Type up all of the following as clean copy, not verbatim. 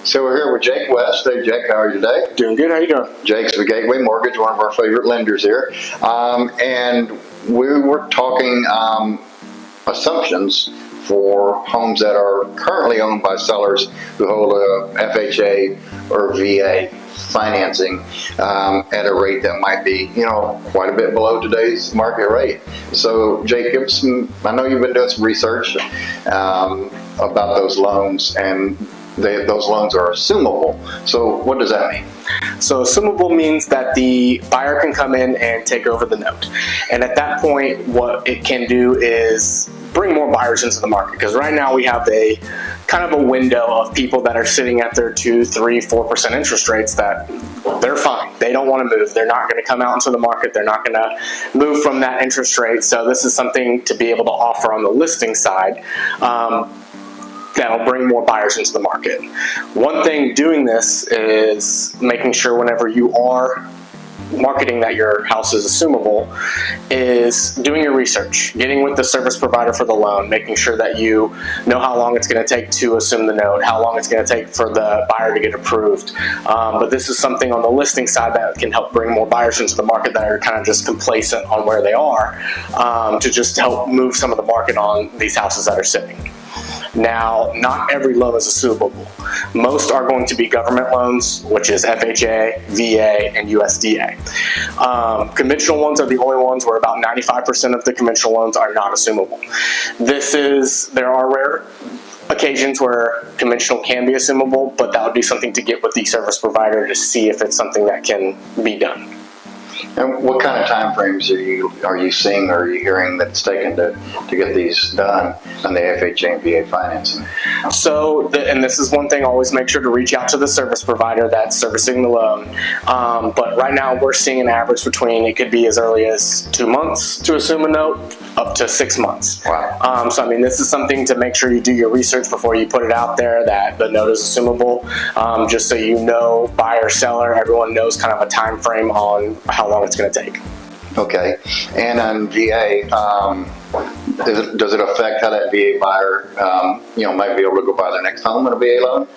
So we're here with Jake West. Hey, Jake, how are you today? Doing good. How you doing? Jake's with Gateway Mortgage, one of our favorite lenders here. And we were talking assumptions for homes that are currently owned by sellers who hold a FHA or VA financing at a rate that might be, quite a bit below today's market rate. So, Jake, I know you've been doing some research about those loans, and those loans are assumable. So what does that mean? So assumable means that the buyer can come in and take over the note. And at that point, what it can do is bring more buyers into the market. Because right now we have a kind of a window of people that are sitting at their 2, 3, 4% interest rates that they're fine. They don't want to move. They're not going to come out into the market. They're not going to move from that interest rate. So this is something to be able to offer on the listing side. That'll bring more buyers into the market. One thing doing this is making sure whenever you are marketing that your house is assumable is doing your research, getting with the service provider for the loan, making sure that you know how long it's going to take to assume the note, how long it's going to take for the buyer to get approved. But this is something on the listing side that can help bring more buyers into the market that are kind of just complacent on where they are, to just help move some of the market on these houses that are sitting. Now, not every loan is assumable. Most are going to be government loans, which is FHA, VA, and USDA. Conventional ones are the only ones where about 95% of the conventional loans are not assumable. There are rare occasions where conventional can be assumable, but that would be something to get with the service provider to see if it's something that can be done. And what kind of time frames are you seeing or are you hearing that it's taken to get these done on the FHA and VA financing? So, and this is one thing, always make sure to reach out to the service provider that's servicing the loan. But right now we're seeing an average between, it could be as early as 2 months to assume a note, up to 6 months. Wow. So I mean, this is something to make sure you do your research before you put it out there that the note is assumable, just so you know, buyer, seller, everyone knows kind of a time frame on how long it's going to take. Okay. And on VA, does it affect how that VA buyer, might be able to go buy their next home in a VA loan?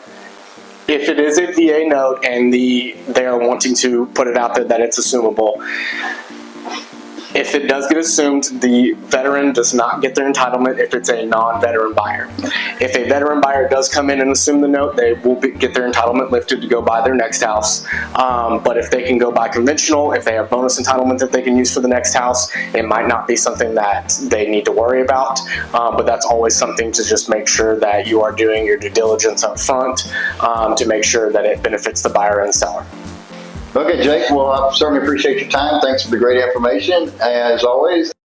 If it is a VA note and they are wanting to put it out there that it's assumable, if it does get assumed, the veteran does not get their entitlement if it's a non-veteran buyer. If a veteran buyer does come in and assume the note, they will get their entitlement lifted to go buy their next house. But if they can go buy conventional, if they have bonus entitlement that they can use for the next house, it might not be something that they need to worry about. But that's always something to just make sure that you are doing your due diligence up front, to make sure that it benefits the buyer and seller. Okay, Jake, well, I certainly appreciate your time. Thanks for the great information, as always.